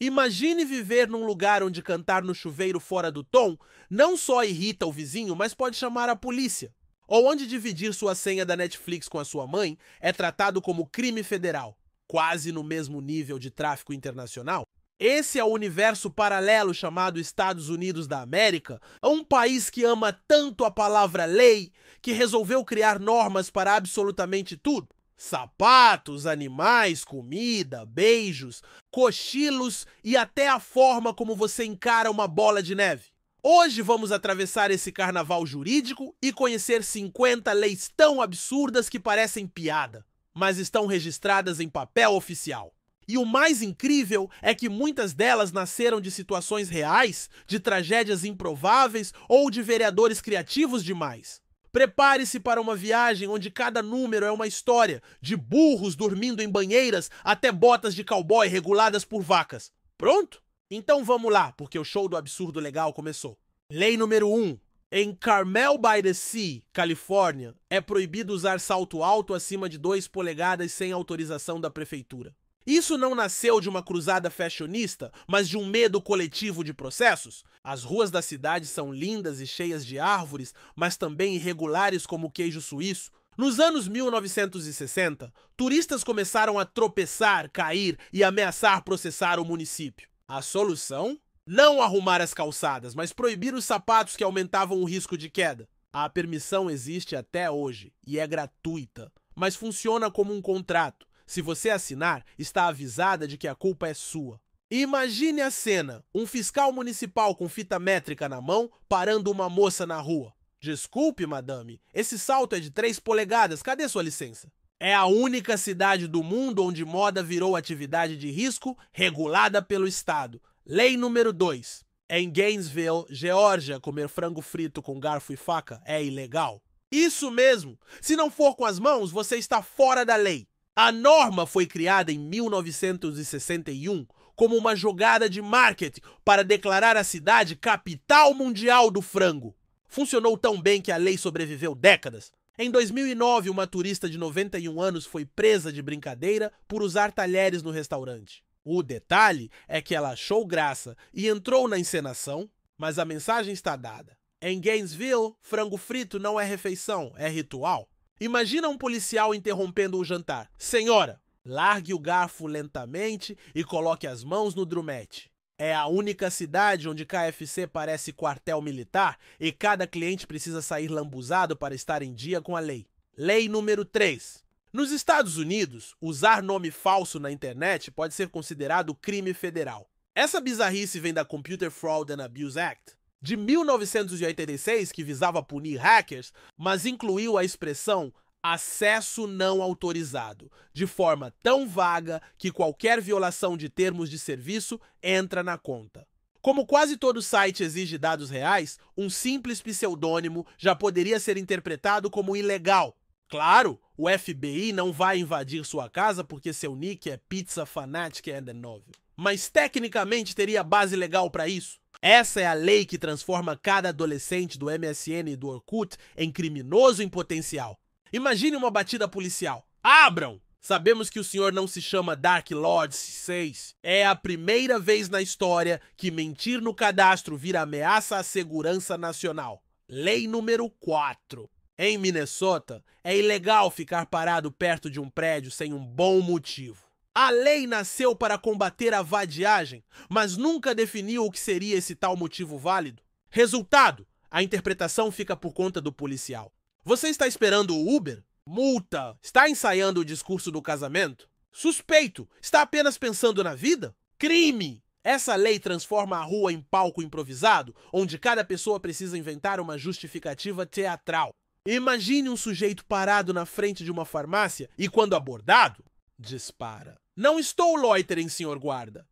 Imagine viver num lugar onde cantar no chuveiro fora do tom não só irrita o vizinho, mas pode chamar a polícia. Ou onde dividir sua senha da Netflix com a sua mãe é tratado como crime federal, quase no mesmo nível de tráfico internacional. Esse é o universo paralelo chamado Estados Unidos da América, um país que ama tanto a palavra lei que resolveu criar normas para absolutamente tudo. Sapatos, animais, comida, beijos, cochilos e até a forma como você encara uma bola de neve. Hoje vamos atravessar esse carnaval jurídico e conhecer 50 leis tão absurdas que parecem piada, mas estão registradas em papel oficial. E o mais incrível é que muitas delas nasceram de situações reais, de tragédias improváveis ou de vereadores criativos demais. Prepare-se para uma viagem onde cada número é uma história, de burros dormindo em banheiras até botas de cowboy reguladas por vacas. Pronto? Então vamos lá, porque o show do absurdo legal começou. Lei número 1. Em Carmel by the Sea, Califórnia, é proibido usar salto alto acima de 2 polegadas sem autorização da prefeitura. Isso não nasceu de uma cruzada fashionista, mas de um medo coletivo de processos? As ruas da cidade são lindas e cheias de árvores, mas também irregulares como o queijo suíço. Nos anos 1960, turistas começaram a tropeçar, cair e ameaçar processar o município. A solução? Não arrumar as calçadas, mas proibir os sapatos que aumentavam o risco de queda. A permissão existe até hoje e é gratuita, mas funciona como um contrato. Se você assinar, está avisada de que a culpa é sua. Imagine a cena, um fiscal municipal com fita métrica na mão, parando uma moça na rua. Desculpe, madame, esse salto é de 3 polegadas, cadê sua licença? É a única cidade do mundo onde moda virou atividade de risco regulada pelo Estado. Lei número 2. Em Gainesville, Geórgia, comer frango frito com garfo e faca é ilegal. Isso mesmo! Se não for com as mãos, você está fora da lei. A norma foi criada em 1961 como uma jogada de marketing para declarar a cidade capital mundial do frango. Funcionou tão bem que a lei sobreviveu décadas. Em 2009, uma turista de 91 anos foi presa de brincadeira por usar talheres no restaurante. O detalhe é que ela achou graça e entrou na encenação, mas a mensagem está dada. Em Gainesville, frango frito não é refeição, é ritual. Imagina um policial interrompendo o jantar. Senhora, largue o garfo lentamente e coloque as mãos no drumete. É a única cidade onde KFC parece quartel militar e cada cliente precisa sair lambuzado para estar em dia com a lei. Lei número 3. Nos Estados Unidos, usar nome falso na internet pode ser considerado crime federal. Essa bizarrice vem da Computer Fraud and Abuse Act, de 1986, que visava punir hackers, mas incluiu a expressão acesso não autorizado, de forma tão vaga que qualquer violação de termos de serviço entra na conta. Como quase todo site exige dados reais, um simples pseudônimo já poderia ser interpretado como ilegal. Claro, o FBI não vai invadir sua casa porque seu nick é Pizza Fanatic and the Novel. Mas tecnicamente teria base legal para isso. Essa é a lei que transforma cada adolescente do MSN e do Orkut em criminoso em potencial. Imagine uma batida policial. Abram! Sabemos que o senhor não se chama Dark Lord 6. É a primeira vez na história que mentir no cadastro vira ameaça à segurança nacional. Lei número 4. Em Minnesota, é ilegal ficar parado perto de um prédio sem um bom motivo. A lei nasceu para combater a vadiagem, mas nunca definiu o que seria esse tal motivo válido. Resultado, a interpretação fica por conta do policial. Você está esperando o Uber? Multa! Está ensaiando o discurso do casamento? Suspeito! Está apenas pensando na vida? Crime! Essa lei transforma a rua em palco improvisado, onde cada pessoa precisa inventar uma justificativa teatral. Imagine um sujeito parado na frente de uma farmácia e, quando abordado, dispara. Não estou loitering, senhor guarda.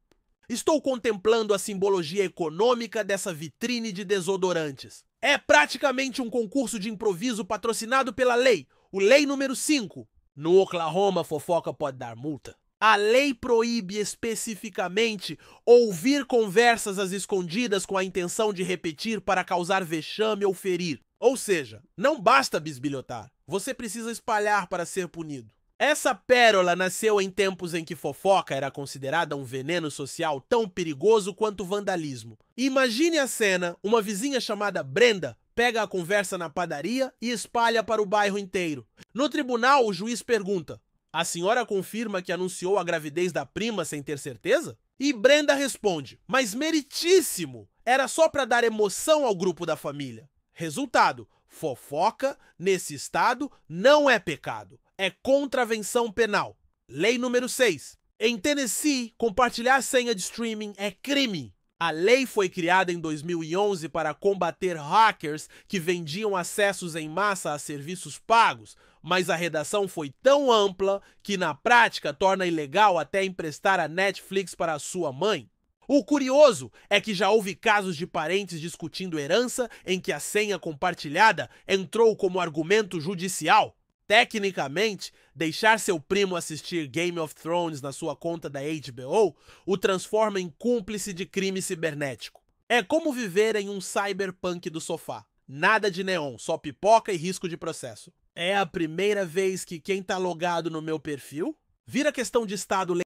Estou contemplando a simbologia econômica dessa vitrine de desodorantes. É praticamente um concurso de improviso patrocinado pela lei, o Lei número 5. No Oklahoma, fofoca pode dar multa. A lei proíbe especificamente ouvir conversas às escondidas com a intenção de repetir para causar vexame ou ferir. Ou seja, não basta bisbilhotar, você precisa espalhar para ser punido. Essa pérola nasceu em tempos em que fofoca era considerada um veneno social tão perigoso quanto o vandalismo. Imagine a cena: uma vizinha chamada Brenda pega a conversa na padaria e espalha para o bairro inteiro. No tribunal, o juiz pergunta: "A senhora confirma que anunciou a gravidez da prima sem ter certeza?" E Brenda responde: "Mas meritíssimo! Era só para dar emoção ao grupo da família." Resultado: fofoca, nesse estado, não é pecado. É contravenção penal. Lei número 6. Em Tennessee, compartilhar senha de streaming é crime. A lei foi criada em 2011 para combater hackers que vendiam acessos em massa a serviços pagos, mas a redação foi tão ampla que na prática torna ilegal até emprestar a Netflix para a sua mãe. O curioso é que já houve casos de parentes discutindo herança em que a senha compartilhada entrou como argumento judicial. Tecnicamente, deixar seu primo assistir Game of Thrones na sua conta da HBO o transforma em cúmplice de crime cibernético. É como viver em um cyberpunk do sofá. Nada de neon, só pipoca e risco de processo. É a primeira vez que quem tá logado no meu perfil vira questão de estado. Lei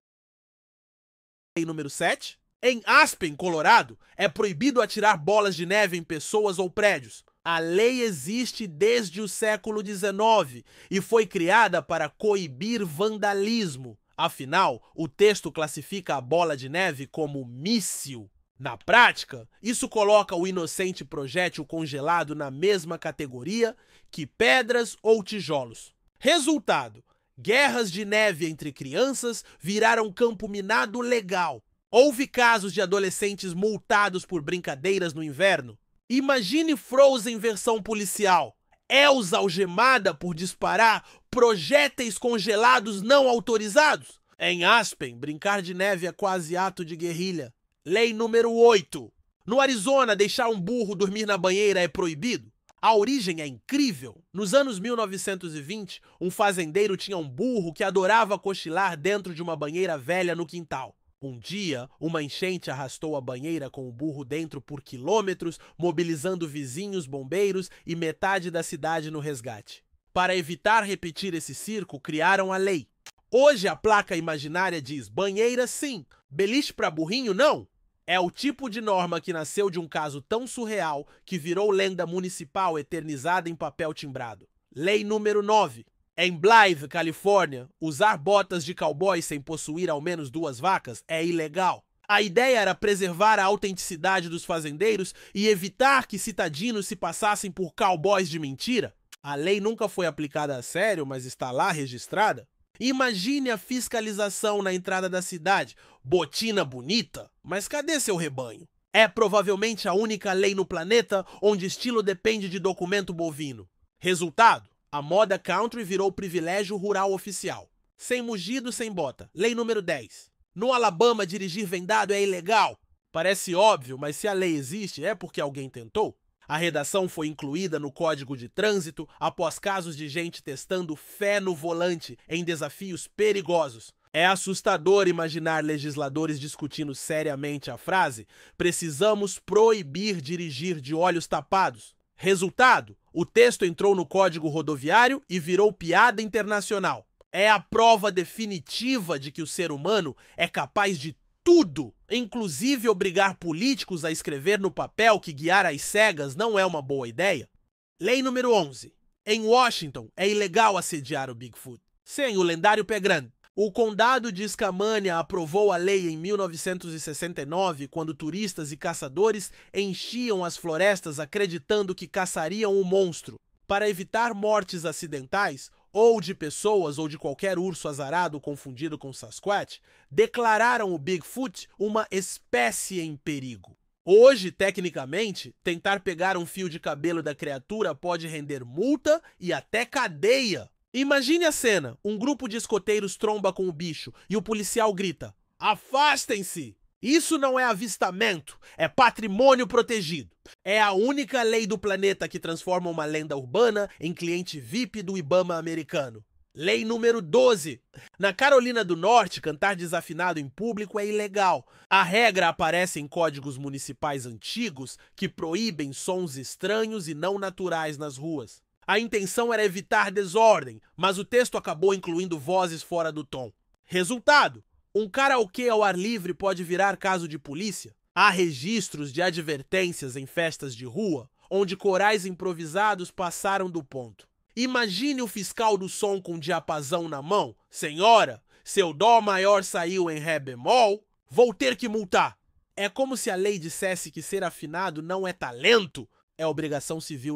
número 7. Em Aspen, Colorado, é proibido atirar bolas de neve em pessoas ou prédios. A lei existe desde o século XIX e foi criada para coibir vandalismo. Afinal, o texto classifica a bola de neve como míssil. Na prática, isso coloca o inocente projétil congelado na mesma categoria que pedras ou tijolos. Resultado: guerras de neve entre crianças viraram campo minado legal. Houve casos de adolescentes multados por brincadeiras no inverno. Imagine Frozen versão policial. Elsa algemada por disparar projéteis congelados não autorizados. Em Aspen, brincar de neve é quase ato de guerrilha. Lei número 8. No Arizona, deixar um burro dormir na banheira é proibido. A origem é incrível. Nos anos 1920, um fazendeiro tinha um burro que adorava cochilar dentro de uma banheira velha no quintal. Um dia, uma enchente arrastou a banheira com o burro dentro por quilômetros, mobilizando vizinhos, bombeiros e metade da cidade no resgate. Para evitar repetir esse circo, criaram a lei. Hoje a placa imaginária diz: banheira sim, beliche para burrinho não. É o tipo de norma que nasceu de um caso tão surreal que virou lenda municipal eternizada em papel timbrado. Lei número 9. Em Blythe, Califórnia, usar botas de cowboy sem possuir ao menos 2 vacas é ilegal. A ideia era preservar a autenticidade dos fazendeiros e evitar que citadinos se passassem por cowboys de mentira. A lei nunca foi aplicada a sério, mas está lá registrada. Imagine a fiscalização na entrada da cidade. Botina bonita, mas cadê seu rebanho? É provavelmente a única lei no planeta onde estilo depende de documento bovino. Resultado: a moda country virou privilégio rural oficial. Sem mugido, sem bota. Lei número 10. No Alabama, dirigir vendado é ilegal. Parece óbvio, mas se a lei existe, é porque alguém tentou. A redação foi incluída no Código de Trânsito após casos de gente testando fé no volante em desafios perigosos. É assustador imaginar legisladores discutindo seriamente a frase: precisamos proibir dirigir de olhos tapados. Resultado: o texto entrou no Código Rodoviário e virou piada internacional. É a prova definitiva de que o ser humano é capaz de tudo, inclusive obrigar políticos a escrever no papel que guiar às cegas não é uma boa ideia. Lei número 11. Em Washington, é ilegal assediar o Bigfoot. Sem o lendário pé grande. O condado de Skamania aprovou a lei em 1969, quando turistas e caçadores enchiam as florestas acreditando que caçariam o monstro. Para evitar mortes acidentais, ou de pessoas ou de qualquer urso azarado confundido com Sasquatch, declararam o Bigfoot uma espécie em perigo. Hoje, tecnicamente, tentar pegar um fio de cabelo da criatura pode render multa e até cadeia. Imagine a cena: um grupo de escoteiros tromba com o bicho e o policial grita: afastem-se! Isso não é avistamento, é patrimônio protegido. É a única lei do planeta que transforma uma lenda urbana em cliente VIP do Ibama americano. Lei número 12. Na Carolina do Norte, cantar desafinado em público é ilegal. A regra aparece em códigos municipais antigos que proíbem sons estranhos e não naturais nas ruas. A intenção era evitar desordem, mas o texto acabou incluindo vozes fora do tom. Resultado: um karaokê ao ar livre pode virar caso de polícia. Há registros de advertências em festas de rua, onde corais improvisados passaram do ponto. Imagine o fiscal do som com diapasão na mão. Senhora, seu dó maior saiu em ré bemol, vou ter que multar. É como se a lei dissesse que ser afinado não é talento, é obrigação civil.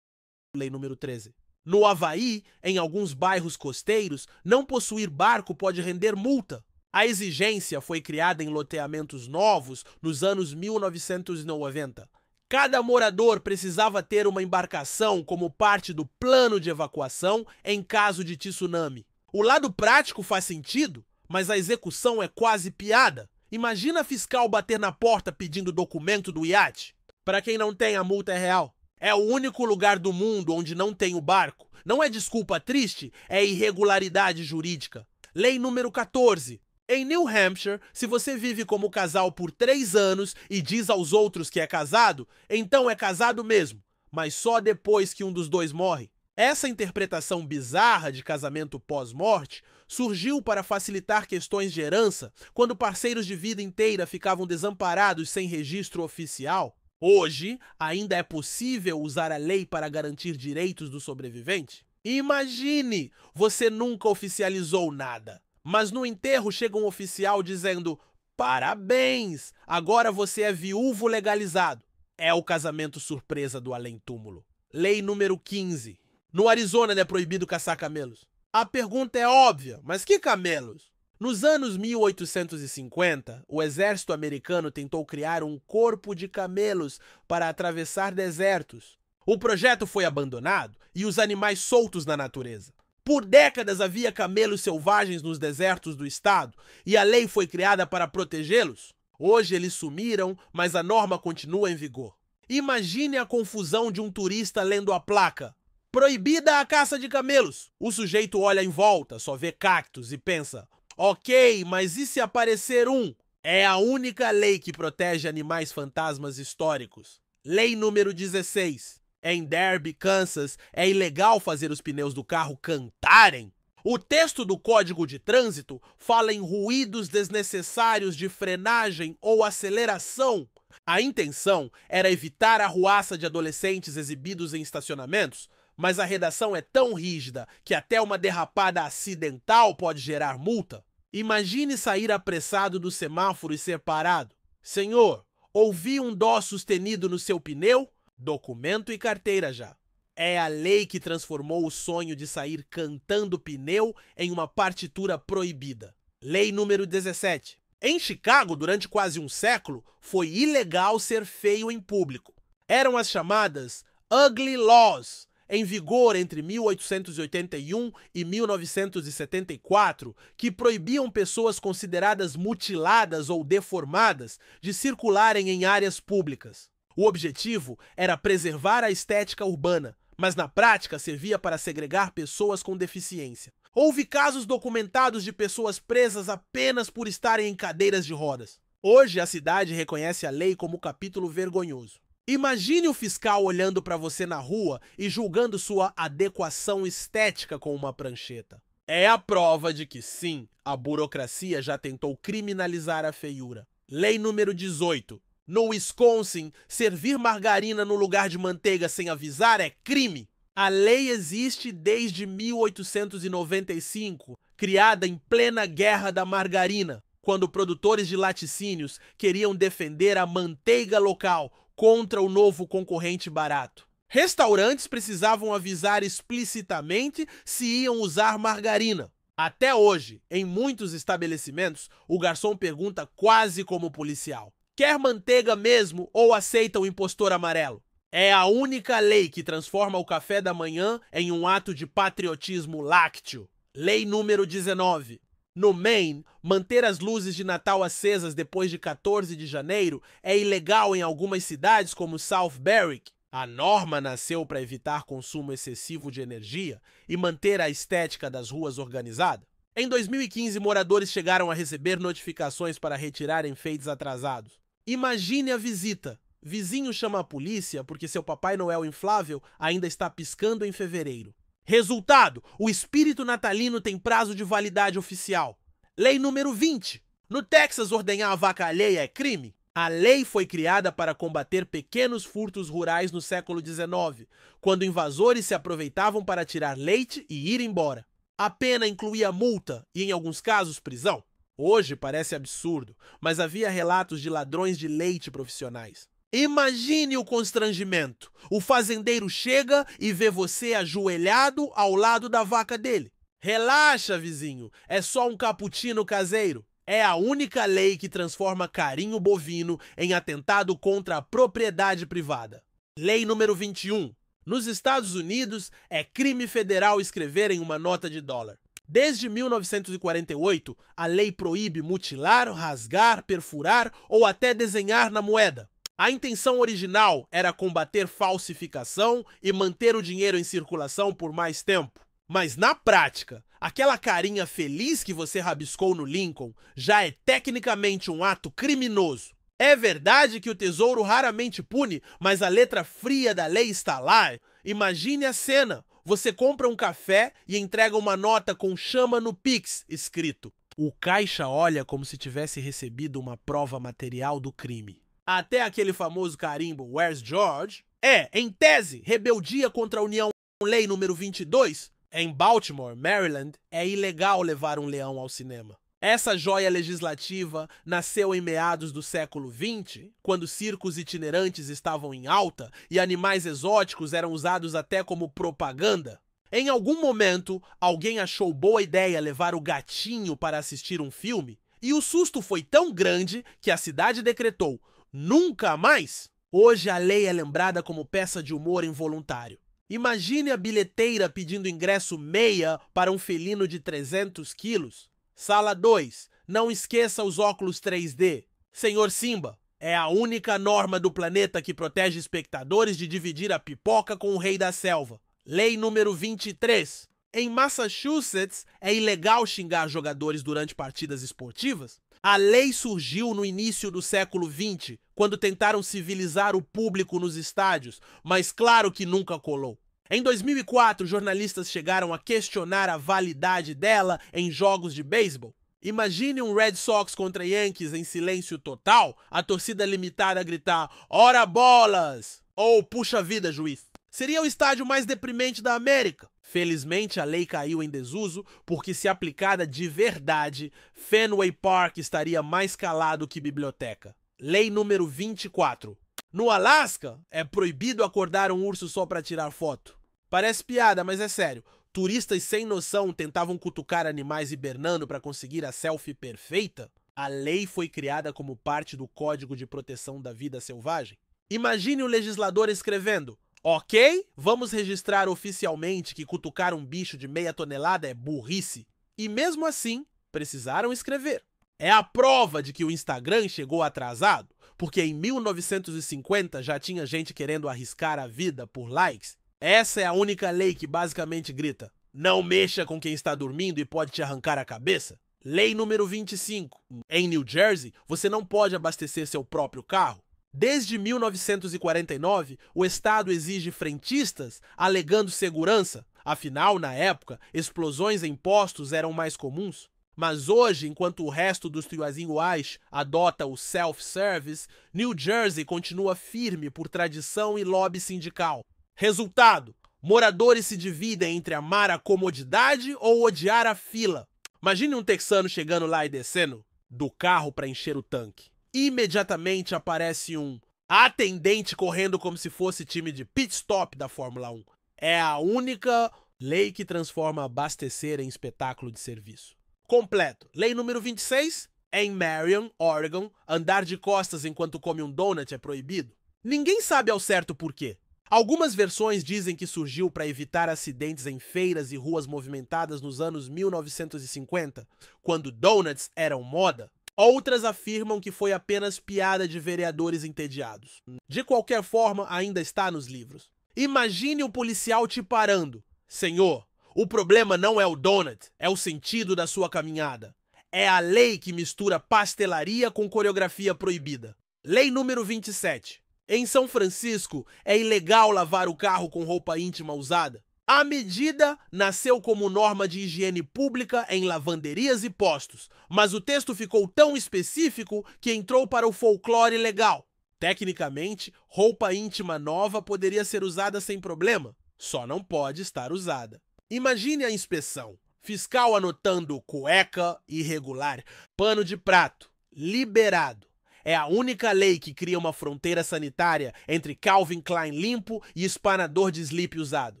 Lei número 13. No Havaí, em alguns bairros costeiros, não possuir barco pode render multa. A exigência foi criada em loteamentos novos nos anos 1990. Cada morador precisava ter uma embarcação como parte do plano de evacuação em caso de tsunami. O lado prático faz sentido, mas a execução é quase piada. Imagina fiscal bater na porta pedindo documento do iate. Para quem não tem, a multa é real. É o único lugar do mundo onde não tem o barco. Não é desculpa triste, é irregularidade jurídica. Lei número 14. Em New Hampshire, se você vive como casal por 3 anos e diz aos outros que é casado, então é casado mesmo, mas só depois que um dos dois morre. Essa interpretação bizarra de casamento pós-morte surgiu para facilitar questões de herança quando parceiros de vida inteira ficavam desamparados sem registro oficial. Hoje, ainda é possível usar a lei para garantir direitos do sobrevivente? Imagine, você nunca oficializou nada, mas no enterro chega um oficial dizendo: parabéns, agora você é viúvo legalizado. É o casamento surpresa do além-túmulo. Lei número 15. No Arizona é proibido caçar camelos. A pergunta é óbvia, mas que camelos? Nos anos 1850, o exército americano tentou criar um corpo de camelos para atravessar desertos. O projeto foi abandonado e os animais soltos na natureza. Por décadas havia camelos selvagens nos desertos do estado e a lei foi criada para protegê-los. Hoje eles sumiram, mas a norma continua em vigor. Imagine a confusão de um turista lendo a placa: proibida a caça de camelos. O sujeito olha em volta, só vê cactos e pensa: ok, mas e se aparecer um? É a única lei que protege animais fantasmas históricos. Lei número 16. Em Derby, Kansas, é ilegal fazer os pneus do carro cantarem. O texto do Código de Trânsito fala em ruídos desnecessários de frenagem ou aceleração. A intenção era evitar a arruaça de adolescentes exibidos em estacionamentos, mas a redação é tão rígida que até uma derrapada acidental pode gerar multa. Imagine sair apressado do semáforo e ser parado. Senhor, ouvi um dó sustenido no seu pneu? Documento e carteira já. É a lei que transformou o sonho de sair cantando pneu em uma partitura proibida. Lei número 17. Em Chicago, durante quase um século, foi ilegal ser feio em público. Eram as chamadas Ugly Laws, em vigor entre 1881 e 1974, que proibiam pessoas consideradas mutiladas ou deformadas de circularem em áreas públicas. O objetivo era preservar a estética urbana, mas na prática servia para segregar pessoas com deficiência. Houve casos documentados de pessoas presas apenas por estarem em cadeiras de rodas. Hoje a cidade reconhece a lei como capítulo vergonhoso. Imagine o fiscal olhando para você na rua e julgando sua adequação estética com uma prancheta. É a prova de que sim, a burocracia já tentou criminalizar a feiura. Lei número 18. No Wisconsin, servir margarina no lugar de manteiga sem avisar é crime. A lei existe desde 1895, criada em plena Guerra da Margarina, quando produtores de laticínios queriam defender a manteiga local contra o novo concorrente barato. Restaurantes precisavam avisar explicitamente se iam usar margarina. Até hoje, em muitos estabelecimentos, o garçom pergunta quase como policial: quer manteiga mesmo ou aceita o impostor amarelo? É a única lei que transforma o café da manhã em um ato de patriotismo lácteo. Lei número 19. No Maine, manter as luzes de Natal acesas depois de 14 de janeiro é ilegal em algumas cidades como South Berwick. A norma nasceu para evitar consumo excessivo de energia e manter a estética das ruas organizada. Em 2015, moradores chegaram a receber notificações para retirar enfeites atrasados. Imagine a visita. Vizinho chama a polícia porque seu Papai Noel inflável ainda está piscando em fevereiro. Resultado: o espírito natalino tem prazo de validade oficial. Lei número 20. No Texas, ordenhar a vaca alheia é crime? A lei foi criada para combater pequenos furtos rurais no século XIX, quando invasores se aproveitavam para tirar leite e ir embora. A pena incluía multa e, em alguns casos, prisão. Hoje parece absurdo, mas havia relatos de ladrões de leite profissionais. Imagine o constrangimento. O fazendeiro chega e vê você ajoelhado ao lado da vaca dele. Relaxa, vizinho, é só um cappuccino caseiro. É a única lei que transforma carinho bovino em atentado contra a propriedade privada. Lei número 21. Nos Estados Unidos, é crime federal escrever em uma nota de dólar. Desde 1948, a lei proíbe mutilar, rasgar, perfurar ou até desenhar na moeda. A intenção original era combater falsificação e manter o dinheiro em circulação por mais tempo. Mas na prática, aquela carinha feliz que você rabiscou no Lincoln já é tecnicamente um ato criminoso. É verdade que o tesouro raramente pune, mas a letra fria da lei está lá. Imagine a cena. Você compra um café e entrega uma nota com "chama no Pix" escrito. O caixa olha como se tivesse recebido uma prova material do crime. Até aquele famoso carimbo "Where's George?" em tese, rebeldia contra a União. Lei número 22. Em Baltimore, Maryland, é ilegal levar um leão ao cinema. Essa joia legislativa nasceu em meados do século XX, quando circos itinerantes estavam em alta e animais exóticos eram usados até como propaganda. Em algum momento, alguém achou boa ideia levar o gatinho para assistir um filme, e o susto foi tão grande que a cidade decretou: nunca mais! Hoje a lei é lembrada como peça de humor involuntário. Imagine a bilheteira pedindo ingresso meia para um felino de 300 quilos. Sala 2. Não esqueça os óculos 3D. Senhor Simba, é a única norma do planeta que protege espectadores de dividir a pipoca com o rei da selva. Lei número 23. Em Massachusetts, é ilegal xingar jogadores durante partidas esportivas? A lei surgiu no início do século XX, quando tentaram civilizar o público nos estádios, mas claro que nunca colou. Em 2004, jornalistas chegaram a questionar a validade dela em jogos de beisebol. Imagine um Red Sox contra Yankees em silêncio total, a torcida limitada a gritar "Ora bolas!" ou "Puxa vida, juiz!". Seria o estádio mais deprimente da América. Felizmente, a lei caiu em desuso porque, se aplicada de verdade, Fenway Park estaria mais calado que biblioteca. Lei número 24. No Alasca, é proibido acordar um urso só para tirar foto. Parece piada, mas é sério. Turistas sem noção tentavam cutucar animais hibernando para conseguir a selfie perfeita? A lei foi criada como parte do Código de Proteção da Vida Selvagem. Imagine o legislador escrevendo: ok, vamos registrar oficialmente que cutucar um bicho de meia tonelada é burrice. E mesmo assim, precisaram escrever. É a prova de que o Instagram chegou atrasado, porque em 1950 já tinha gente querendo arriscar a vida por likes. Essa é a única lei que basicamente grita: não mexa com quem está dormindo e pode te arrancar a cabeça. Lei número 25. Em New Jersey, você não pode abastecer seu próprio carro. Desde 1949, o Estado exige frentistas, alegando segurança. Afinal, na época, explosões em postos eram mais comuns. Mas hoje, enquanto o resto dos Tuiazinhuais adota o self-service, New Jersey continua firme por tradição e lobby sindical. Resultado: moradores se dividem entre amar a comodidade ou odiar a fila. Imagine um texano chegando lá e descendo do carro para encher o tanque. Imediatamente aparece um atendente correndo como se fosse time de pit stop da Fórmula 1. É a única lei que transforma abastecer em espetáculo de serviço. Completo. Lei número 26. Em Marion, Oregon, andar de costas enquanto come um donut é proibido. Ninguém sabe ao certo por quê. Algumas versões dizem que surgiu para evitar acidentes em feiras e ruas movimentadas nos anos 1950, quando donuts eram moda. Outras afirmam que foi apenas piada de vereadores entediados. De qualquer forma, ainda está nos livros. Imagine o policial te parando. Senhor, o problema não é o donut, é o sentido da sua caminhada. É a lei que mistura pastelaria com coreografia proibida. Lei número 27. Em São Francisco, é ilegal lavar o carro com roupa íntima usada. A medida nasceu como norma de higiene pública em lavanderias e postos, mas o texto ficou tão específico que entrou para o folclore legal. Tecnicamente, roupa íntima nova poderia ser usada sem problema, só não pode estar usada. Imagine a inspeção. Fiscal anotando cueca irregular, pano de prato, liberado. É a única lei que cria uma fronteira sanitária entre Calvin Klein limpo e espanador de slip usado.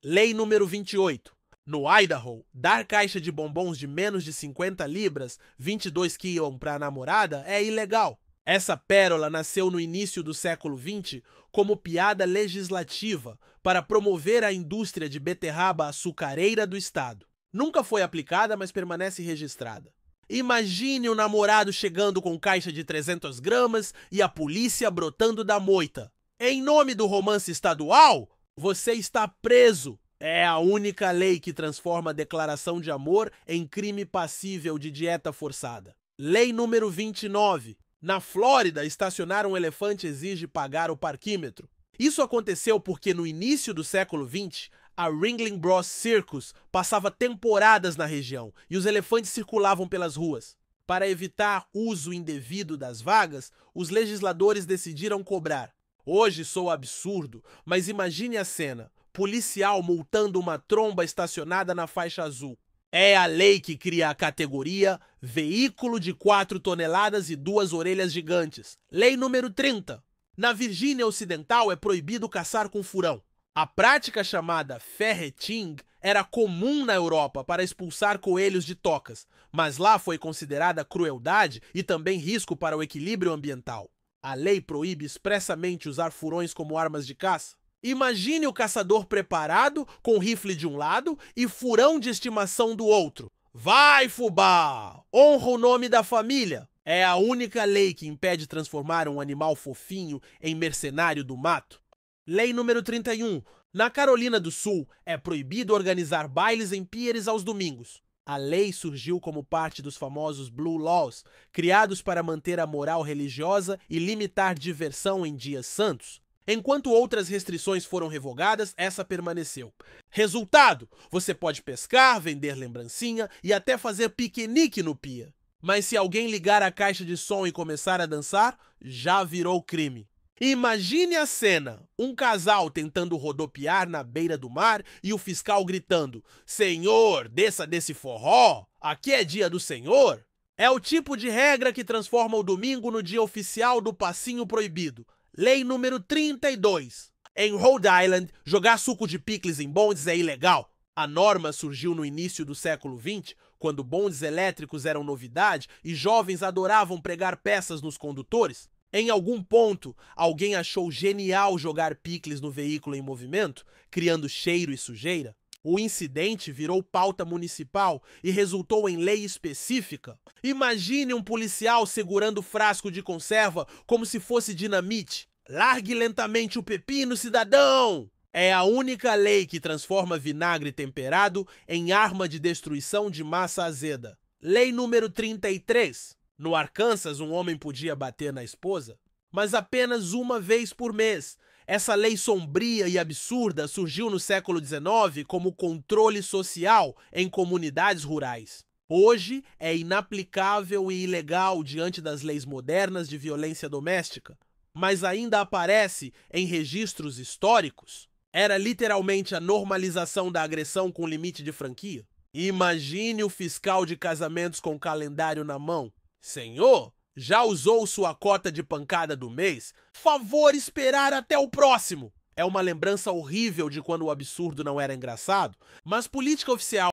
Lei número 28. No Idaho, dar caixa de bombons de menos de 50 libras, 22 kg para a namorada, é ilegal. Essa pérola nasceu no início do século XX como piada legislativa para promover a indústria de beterraba açucareira do estado. Nunca foi aplicada, mas permanece registrada. Imagine o namorado chegando com caixa de 300 gramas e a polícia brotando da moita. Em nome do romance estadual, você está preso. É a única lei que transforma a declaração de amor em crime passível de dieta forçada. Lei número 29. Na Flórida, estacionar um elefante exige pagar o parquímetro. Isso aconteceu porque no início do século XX, a Ringling Bros Circus passava temporadas na região e os elefantes circulavam pelas ruas. Para evitar uso indevido das vagas, os legisladores decidiram cobrar. Hoje soa absurdo, mas imagine a cena: policial multando uma tromba estacionada na faixa azul. É a lei que cria a categoria veículo de 4 toneladas e 2 orelhas gigantes. Lei número 30. Na Virgínia Ocidental é proibido caçar com furão. A prática chamada ferreting era comum na Europa para expulsar coelhos de tocas, mas lá foi considerada crueldade e também risco para o equilíbrio ambiental. A lei proíbe expressamente usar furões como armas de caça. Imagine o caçador preparado com rifle de um lado e furão de estimação do outro. Vai, fubá! Honra o nome da família! É a única lei que impede transformar um animal fofinho em mercenário do mato. Lei número 31. Na Carolina do Sul, é proibido organizar bailes em pieres aos domingos. A lei surgiu como parte dos famosos Blue Laws, criados para manter a moral religiosa e limitar diversão em dias santos. Enquanto outras restrições foram revogadas, essa permaneceu. Resultado: você pode pescar, vender lembrancinha e até fazer piquenique no pier. Mas se alguém ligar a caixa de som e começar a dançar, já virou crime. Imagine a cena: um casal tentando rodopiar na beira do mar e o fiscal gritando: "Senhor, desça desse forró, aqui é dia do Senhor". É o tipo de regra que transforma o domingo no dia oficial do passinho proibido. Lei número 32. Em Rhode Island, jogar suco de picles em bondes é ilegal. A norma surgiu no início do século XX, quando bondes elétricos eram novidade e jovens adoravam pregar peças nos condutores. Em algum ponto, alguém achou genial jogar picles no veículo em movimento, criando cheiro e sujeira. O incidente virou pauta municipal e resultou em lei específica. Imagine um policial segurando frasco de conserva como se fosse dinamite. Largue lentamente o pepino, cidadão! É a única lei que transforma vinagre temperado em arma de destruição de massa azeda. Lei número 33. No Arkansas, um homem podia bater na esposa, mas apenas uma vez por mês. Essa lei sombria e absurda surgiu no século XIX como controle social em comunidades rurais. Hoje é inaplicável e ilegal diante das leis modernas de violência doméstica, mas ainda aparece em registros históricos. Era literalmente a normalização da agressão com limite de franquia. Imagine o fiscal de casamentos com o calendário na mão. Senhor, já usou sua cota de pancada do mês? Favor esperar até o próximo! É uma lembrança horrível de quando o absurdo não era engraçado, mas política oficial,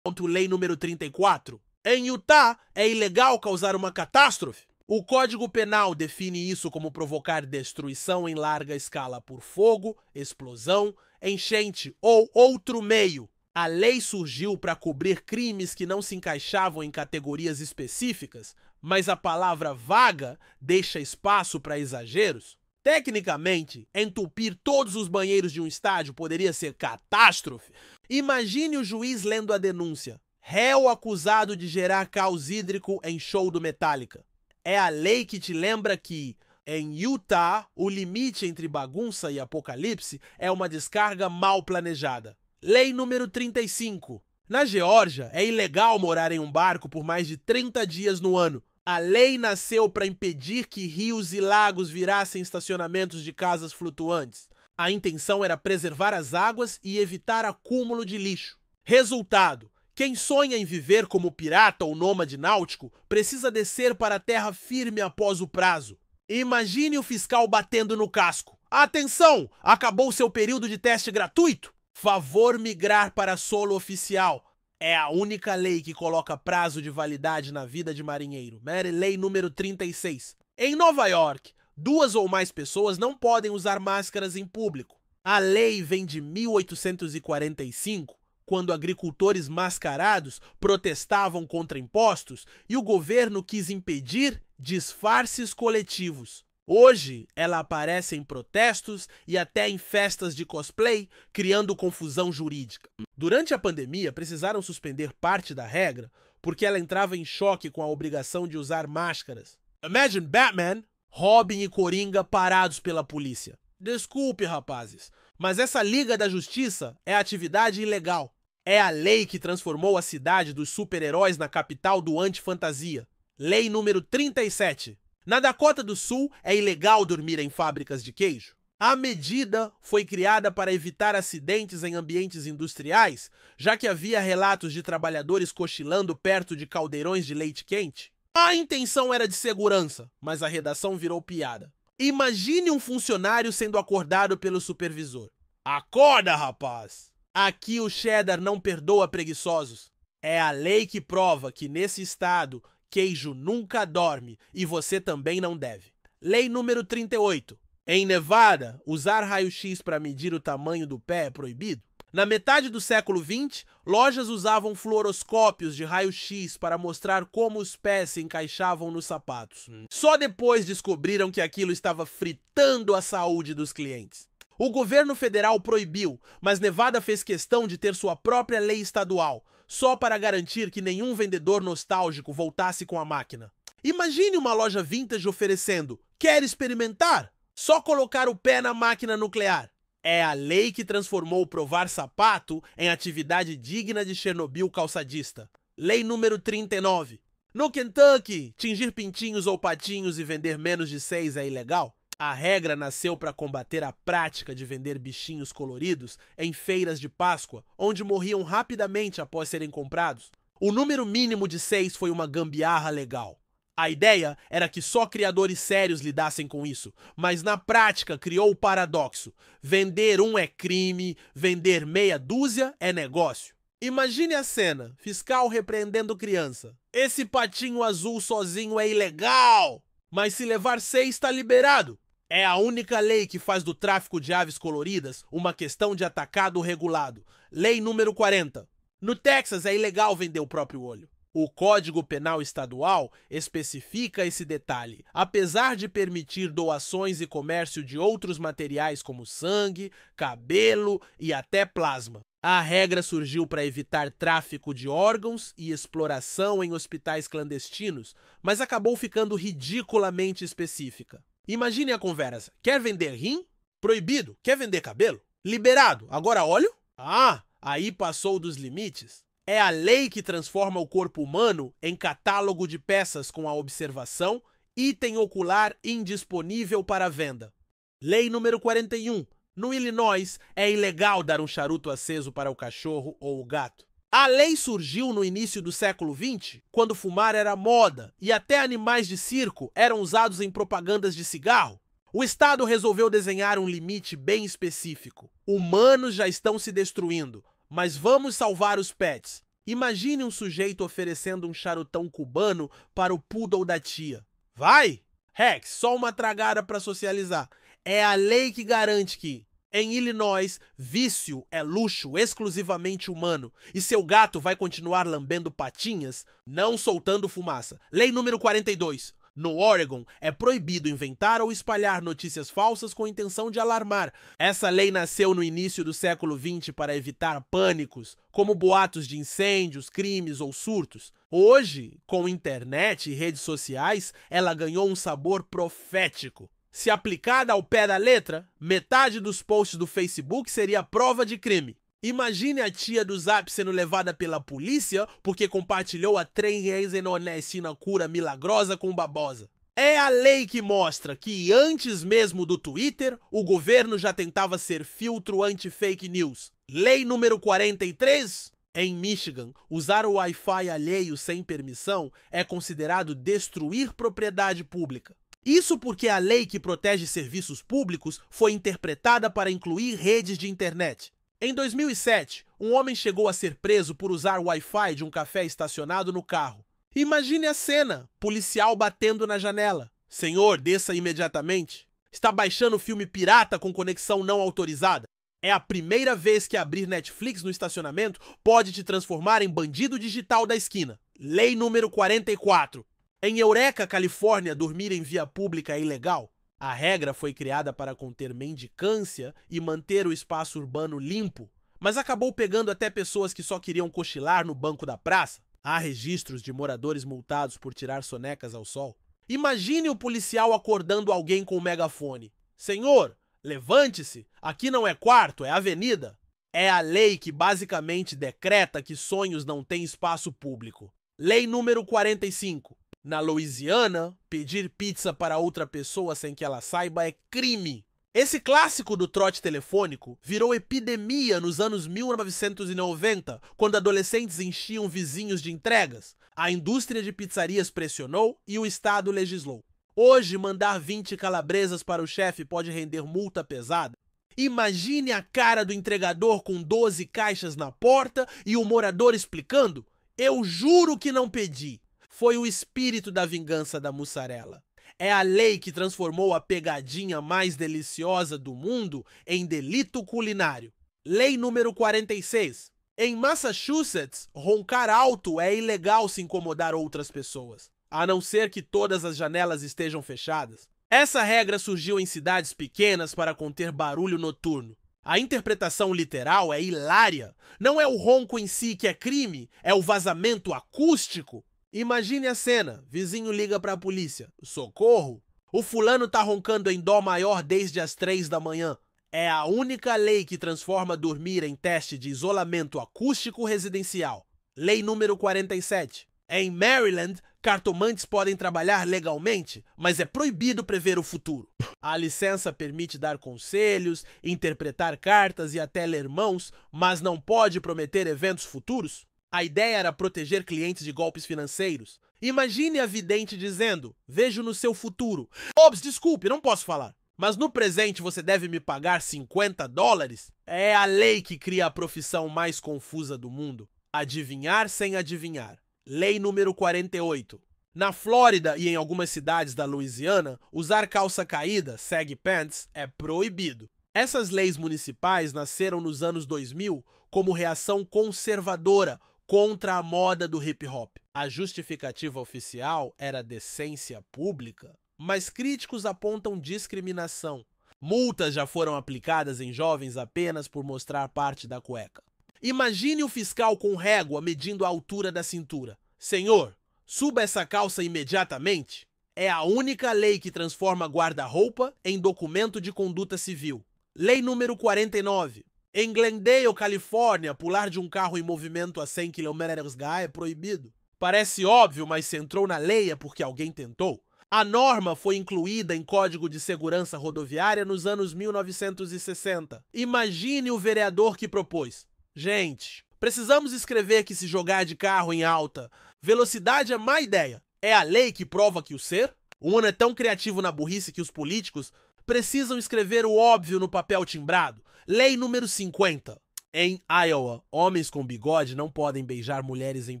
lei número 34. Em Utah, é ilegal causar uma catástrofe. O Código Penal define isso como provocar destruição em larga escala por fogo, explosão, enchente ou outro meio. A lei surgiu para cobrir crimes que não se encaixavam em categorias específicas, mas a palavra vaga deixa espaço para exageros. Tecnicamente, entupir todos os banheiros de um estádio poderia ser catástrofe. Imagine o juiz lendo a denúncia: réu acusado de gerar caos hídrico em show do Metallica. É a lei que te lembra que Em Utah, o limite entre bagunça e apocalipse é uma descarga mal planejada. Lei número 35. Na Geórgia, é ilegal morar em um barco por mais de 30 dias no ano. A lei nasceu para impedir que rios e lagos virassem estacionamentos de casas flutuantes. A intenção era preservar as águas e evitar acúmulo de lixo. Resultado: quem sonha em viver como pirata ou nômade náutico precisa descer para a terra firme após o prazo. Imagine o fiscal batendo no casco. Atenção! Acabou seu período de teste gratuito? Favor migrar para solo oficial. É a única lei que coloca prazo de validade na vida de marinheiro. Lei número 36. Em Nova York, 2 ou mais pessoas não podem usar máscaras em público. A lei vem de 1845, quando agricultores mascarados protestavam contra impostos e o governo quis impedir disfarces coletivos. Hoje, ela aparece em protestos e até em festas de cosplay, criando confusão jurídica. Durante a pandemia, precisaram suspender parte da regra porque ela entrava em choque com a obrigação de usar máscaras. Imagine Batman, Robin e Coringa parados pela polícia. Desculpe, rapazes, mas essa Liga da Justiça é atividade ilegal. É a lei que transformou a cidade dos super-heróis na capital do anti-fantasia. Lei número 37. Na Dakota do Sul, é ilegal dormir em fábricas de queijo. A medida foi criada para evitar acidentes em ambientes industriais, já que havia relatos de trabalhadores cochilando perto de caldeirões de leite quente. A intenção era de segurança, mas a redação virou piada. Imagine um funcionário sendo acordado pelo supervisor. Acorda, rapaz! Aqui o cheddar não perdoa preguiçosos. É a lei que prova que nesse estado queijo nunca dorme e você também não deve. Lei número 38. Em Nevada, usar raio-x para medir o tamanho do pé é proibido. Na metade do século XX, lojas usavam fluoroscópios de raio-x para mostrar como os pés se encaixavam nos sapatos. Só depois descobriram que aquilo estava fritando a saúde dos clientes. O governo federal proibiu, mas Nevada fez questão de ter sua própria lei estadual, só para garantir que nenhum vendedor nostálgico voltasse com a máquina. Imagine uma loja vintage oferecendo: quer experimentar? Só colocar o pé na máquina nuclear. É a lei que transformou provar sapato em atividade digna de Chernobyl calçadista. Lei número 39. No Kentucky, tingir pintinhos ou patinhos e vender menos de 6 é ilegal? A regra nasceu para combater a prática de vender bichinhos coloridos em feiras de Páscoa, onde morriam rapidamente após serem comprados. O número mínimo de 6 foi uma gambiarra legal. A ideia era que só criadores sérios lidassem com isso, mas na prática criou o paradoxo. Vender um é crime, vender meia dúzia é negócio. Imagine a cena, fiscal repreendendo criança. Esse patinho azul sozinho é ilegal, mas se levar 6 está liberado. É a única lei que faz do tráfico de aves coloridas uma questão de atacado regulado. Lei número 40. No Texas é ilegal vender o próprio olho. O Código Penal Estadual especifica esse detalhe, apesar de permitir doações e comércio de outros materiais como sangue, cabelo e até plasma. A regra surgiu para evitar tráfico de órgãos e exploração em hospitais clandestinos, mas acabou ficando ridiculamente específica. Imagine a conversa. Quer vender rim? Proibido. Quer vender cabelo? Liberado. Agora óleo? Ah, aí passou dos limites. É a lei que transforma o corpo humano em catálogo de peças com a observação item ocular indisponível para venda. Lei número 41. No Illinois, é ilegal dar um charuto aceso para o cachorro ou o gato. A lei surgiu no início do século XX, quando fumar era moda e até animais de circo eram usados em propagandas de cigarro. O Estado resolveu desenhar um limite bem específico. Humanos já estão se destruindo, mas vamos salvar os pets. Imagine um sujeito oferecendo um charutão cubano para o poodle da tia. Vai? Rex, só uma tragada para socializar. É a lei que garante que, em Illinois, vício é luxo exclusivamente humano e seu gato vai continuar lambendo patinhas, não soltando fumaça. Lei número 42. No Oregon, é proibido inventar ou espalhar notícias falsas com intenção de alarmar. Essa lei nasceu no início do século XX para evitar pânicos, como boatos de incêndios, crimes ou surtos. Hoje, com internet e redes sociais, ela ganhou um sabor profético. Se aplicada ao pé da letra, metade dos posts do Facebook seria prova de crime. Imagine a tia do Zap sendo levada pela polícia porque compartilhou a 3 reais em honestina cura milagrosa com babosa. É a lei que mostra que antes mesmo do Twitter, o governo já tentava ser filtro anti-fake news. Lei número 43. Em Michigan, usar o Wi-Fi alheio sem permissão é considerado destruir propriedade pública. Isso porque a lei que protege serviços públicos foi interpretada para incluir redes de internet. Em 2007, um homem chegou a ser preso por usar o Wi-Fi de um café estacionado no carro. Imagine a cena, policial batendo na janela. Senhor, desça imediatamente. Está baixando filme pirata com conexão não autorizada. É a primeira vez que abrir Netflix no estacionamento pode te transformar em bandido digital da esquina. Lei número 44. Em Eureka, Califórnia, dormir em via pública é ilegal. A regra foi criada para conter mendicância e manter o espaço urbano limpo, mas acabou pegando até pessoas que só queriam cochilar no banco da praça. Há registros de moradores multados por tirar sonecas ao sol. Imagine o policial acordando alguém com um megafone. Senhor, levante-se, aqui não é quarto, é avenida. É a lei que basicamente decreta que sonhos não têm espaço público. Lei número 45. Na Louisiana, pedir pizza para outra pessoa sem que ela saiba é crime. Esse clássico do trote telefônico virou epidemia nos anos 1990, quando adolescentes enchiam vizinhos de entregas. A indústria de pizzarias pressionou e o Estado legislou. Hoje, mandar 20 calabresas para o chefe pode render multa pesada. Imagine a cara do entregador com 12 caixas na porta e o morador explicando: "Eu juro que não pedi." Foi o espírito da vingança da mussarela. É a lei que transformou a pegadinha mais deliciosa do mundo em delito culinário. Lei número 46. Em Massachusetts, roncar alto é ilegal se incomodar outras pessoas, a não ser que todas as janelas estejam fechadas. Essa regra surgiu em cidades pequenas para conter barulho noturno. A interpretação literal é hilária. Não é o ronco em si que é crime, é o vazamento acústico. Imagine a cena, vizinho liga para a polícia. Socorro! O fulano tá roncando em dó maior desde as 3 da manhã. É a única lei que transforma dormir em teste de isolamento acústico residencial. Lei número 47. Em Maryland, cartomantes podem trabalhar legalmente, mas é proibido prever o futuro. A licença permite dar conselhos, interpretar cartas e até ler mãos, mas não pode prometer eventos futuros. A ideia era proteger clientes de golpes financeiros. Imagine a vidente dizendo: "Vejo no seu futuro. Ops, desculpe, não posso falar. Mas no presente você deve me pagar $50? É a lei que cria a profissão mais confusa do mundo. Adivinhar sem adivinhar. Lei número 48. Na Flórida e em algumas cidades da Louisiana, usar calça caída, sag pants, é proibido. Essas leis municipais nasceram nos anos 2000 como reação conservadora contra a moda do hip hop. A justificativa oficial era decência pública, mas críticos apontam discriminação. Multas já foram aplicadas em jovens apenas por mostrar parte da cueca. Imagine o fiscal com régua medindo a altura da cintura. Senhor, suba essa calça imediatamente. É a única lei que transforma guarda-roupa em documento de conduta civil. Lei número 49. Em Glendale, Califórnia, pular de um carro em movimento a 100 km/h é proibido. Parece óbvio, mas se entrou na lei é porque alguém tentou. A norma foi incluída em Código de Segurança Rodoviária nos anos 1960. Imagine o vereador que propôs: "Gente, precisamos escrever que se jogar de carro em alta velocidade é má ideia." É a lei que prova que o ser? O ano é tão criativo na burrice que os políticos precisam escrever o óbvio no papel timbrado. Lei número 50. Em Iowa, homens com bigode não podem beijar mulheres em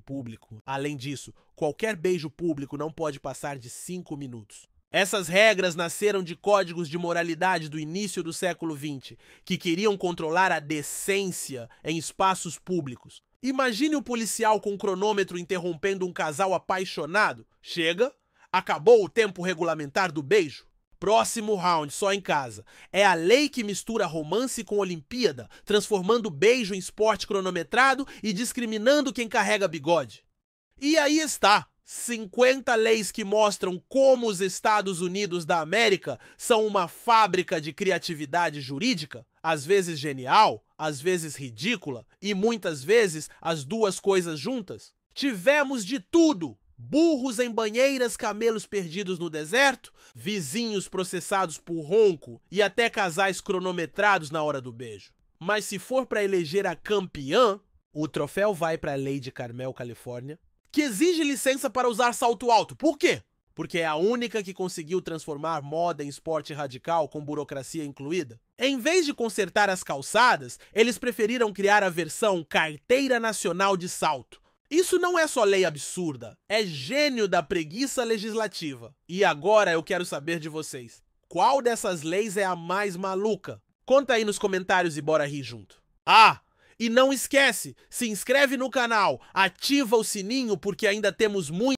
público. Além disso, qualquer beijo público não pode passar de 5 minutos. Essas regras nasceram de códigos de moralidade do início do século XX, que queriam controlar a decência em espaços públicos. Imagine o policial com um cronômetro interrompendo um casal apaixonado. Chega, Acabou o tempo regulamentar do beijo? Próximo round, só em casa. É a lei que mistura romance com Olimpíada, transformando o beijo em esporte cronometrado e discriminando quem carrega bigode. E aí está, 50 leis que mostram como os Estados Unidos da América são uma fábrica de criatividade jurídica, às vezes genial, às vezes ridícula e muitas vezes as duas coisas juntas. Tivemos de tudo. Burros em banheiras, camelos perdidos no deserto, vizinhos processados por ronco e até casais cronometrados na hora do beijo. Mas se for para eleger a campeã, o troféu vai para a Lady Carmel, Califórnia, que exige licença para usar salto alto. Por quê? Porque é a única que conseguiu transformar moda em esporte radical com burocracia incluída. Em vez de consertar as calçadas, eles preferiram criar a versão Carteira Nacional de Salto. Isso não é só lei absurda, é gênio da preguiça legislativa. E agora eu quero saber de vocês. Qual dessas leis é a mais maluca? Conta aí nos comentários e bora rir junto. Ah, e não esquece, se inscreve no canal, ativa o sininho porque ainda temos muito